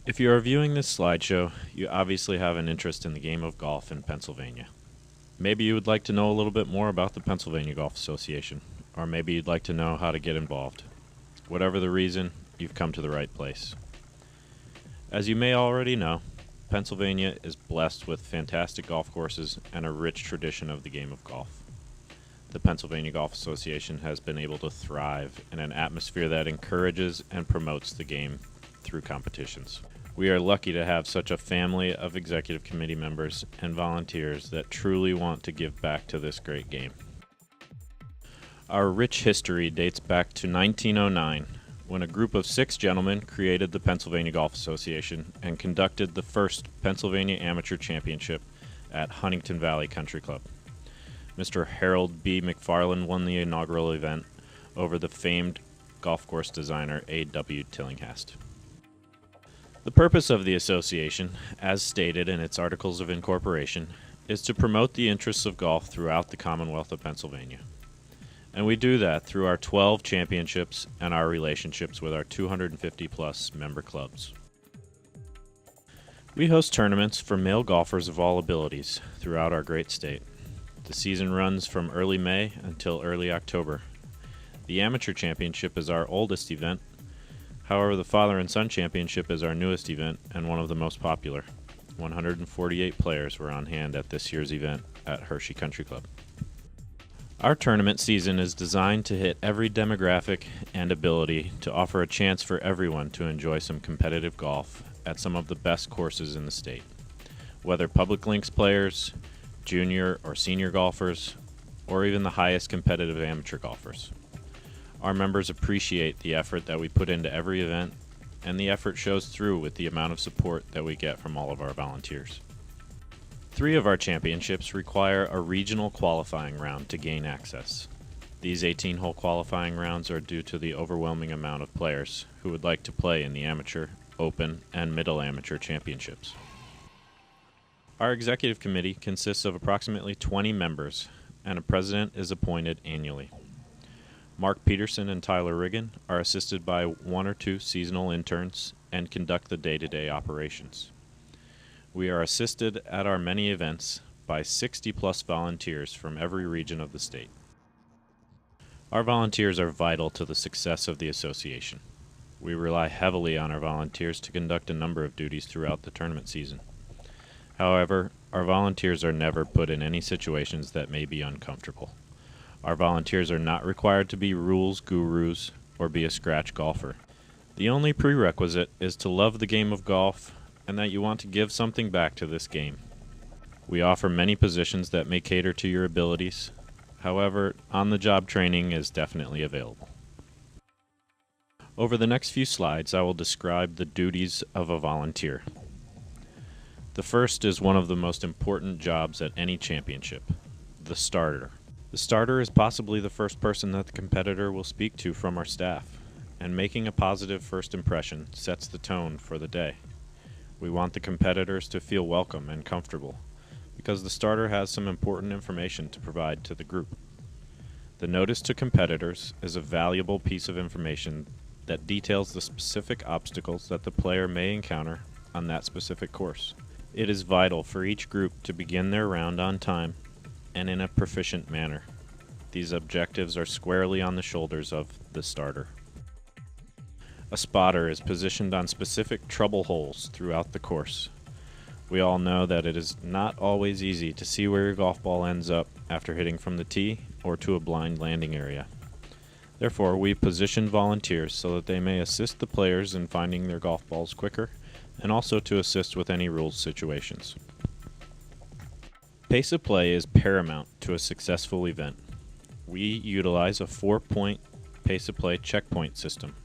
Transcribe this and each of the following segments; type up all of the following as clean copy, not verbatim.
If you are viewing this slideshow, you obviously have an interest in the game of golf in Pennsylvania. Maybe you would like to know a little bit more about the Pennsylvania Golf Association, or maybe you'd like to know how to get involved. Whatever the reason, you've come to the right place. As you may already know, Pennsylvania is blessed with fantastic golf courses and a rich tradition of the game of golf. The Pennsylvania Golf Association has been able to thrive in an atmosphere that encourages and promotes the game through competitions. We are lucky to have such a family of executive committee members and volunteers that truly want to give back to this great game. Our rich history dates back to 1909, when a group of 6 gentlemen created the Pennsylvania Golf Association and conducted the first Pennsylvania Amateur Championship at Huntington Valley Country Club. Mr. Harold B. McFarland won the inaugural event over the famed golf course designer A.W. Tillinghast. The purpose of the association, as stated in its Articles of Incorporation, is to promote the interests of golf throughout the Commonwealth of Pennsylvania. And we do that through our 12 championships and our relationships with our 250-plus member clubs. We host tournaments for male golfers of all abilities throughout our great state. The season runs from early May until early October. The Amateur Championship is our oldest event. However, the Father and Son Championship is our newest event and one of the most popular. 148 players were on hand at this year's event at Hershey Country Club. Our tournament season is designed to hit every demographic and ability to offer a chance for everyone to enjoy some competitive golf at some of the best courses in the state. Whether public links players, junior or senior golfers, or even the highest competitive amateur golfers. Our members appreciate the effort that we put into every event, and the effort shows through with the amount of support that we get from all of our volunteers. 3 of our championships require a regional qualifying round to gain access. These 18-hole qualifying rounds are due to the overwhelming amount of players who would like to play in the amateur, open, and middle amateur championships. Our executive committee consists of approximately 20 members, and a president is appointed annually. Mark Peterson and Tyler Riggin are assisted by 1 or 2 seasonal interns and conduct the day-to-day operations. We are assisted at our many events by 60-plus volunteers from every region of the state. Our volunteers are vital to the success of the association. We rely heavily on our volunteers to conduct a number of duties throughout the tournament season. However, our volunteers are never put in any situations that may be uncomfortable. Our volunteers are not required to be rules gurus or be a scratch golfer. The only prerequisite is to love the game of golf and that you want to give something back to this game. We offer many positions that may cater to your abilities. However, on-the-job training is definitely available. Over the next few slides, I will describe the duties of a volunteer. The first is one of the most important jobs at any championship, the starter. The starter is possibly the first person that the competitor will speak to from our staff, and making a positive first impression sets the tone for the day. We want the competitors to feel welcome and comfortable, because the starter has some important information to provide to the group. The notice to competitors is a valuable piece of information that details the specific obstacles that the player may encounter on that specific course. It is vital for each group to begin their round on time and in a proficient manner. These objectives are squarely on the shoulders of the starter. A spotter is positioned on specific trouble holes throughout the course. We all know that it is not always easy to see where your golf ball ends up after hitting from the tee or to a blind landing area. Therefore, we position volunteers so that they may assist the players in finding their golf balls quicker and also to assist with any rules situations. Pace of play is paramount to a successful event. We utilize a 4-point pace of play checkpoint system.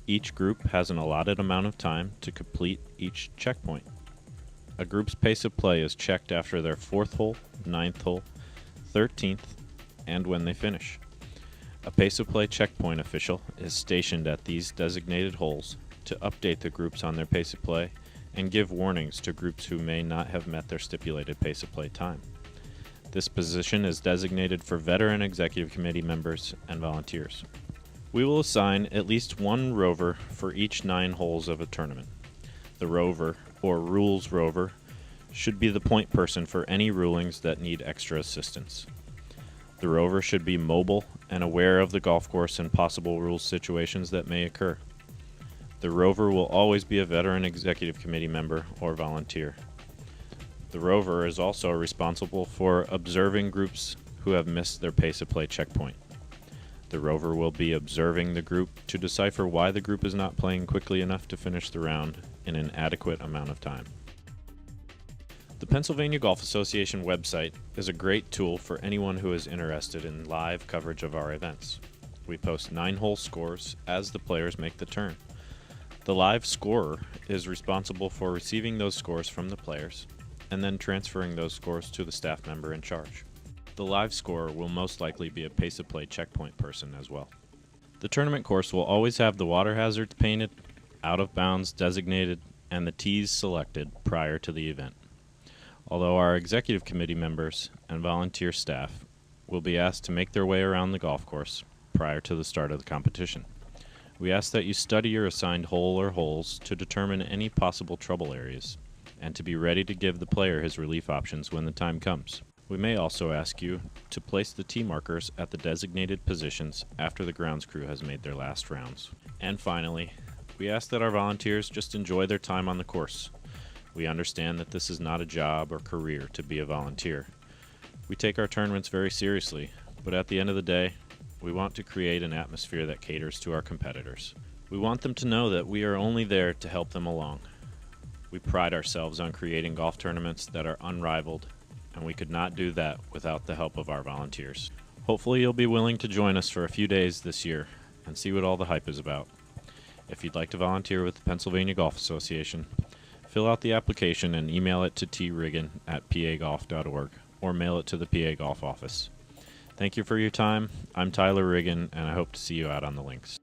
Each group has an allotted amount of time to complete each checkpoint. A group's pace of play is checked after their 4th hole, 9th hole, 13th, and when they finish. A pace of play checkpoint official is stationed at these designated holes to update the groups on their pace of play and give warnings to groups who may not have met their stipulated pace of play time. This position is designated for veteran executive committee members and volunteers. We will assign at least one rover for each 9 holes of a tournament. The rover, or rules rover, should be the point person for any rulings that need extra assistance. The rover should be mobile and aware of the golf course and possible rules situations that may occur. The rover will always be a veteran executive committee member or volunteer. The rover is also responsible for observing groups who have missed their pace of play checkpoint. The rover will be observing the group to decipher why the group is not playing quickly enough to finish the round in an adequate amount of time. The Pennsylvania Golf Association website is a great tool for anyone who is interested in live coverage of our events. We post 9-hole scores as the players make the turn. The live scorer is responsible for receiving those scores from the players and then transferring those scores to the staff member in charge. The live scorer will most likely be a pace of play checkpoint person as well. The tournament course will always have the water hazards painted, out of bounds designated, and the tees selected prior to the event. Although our executive committee members and volunteer staff will be asked to make their way around the golf course prior to the start of the competition. We ask that you study your assigned hole or holes to determine any possible trouble areas, and to be ready to give the player his relief options when the time comes. We may also ask you to place the tee markers at the designated positions after the grounds crew has made their last rounds. And finally, we ask that our volunteers just enjoy their time on the course. We understand that this is not a job or career to be a volunteer. We take our tournaments very seriously, but at the end of the day, we want to create an atmosphere that caters to our competitors. We want them to know that we are only there to help them along. We pride ourselves on creating golf tournaments that are unrivaled, and we could not do that without the help of our volunteers. Hopefully you'll be willing to join us for a few days this year and see what all the hype is about. If you'd like to volunteer with the Pennsylvania Golf Association, fill out the application and email it to triggin@pagolf.org or mail it to the PA Golf office. Thank you for your time. I'm Tyler Riggin, and I hope to see you out on the links.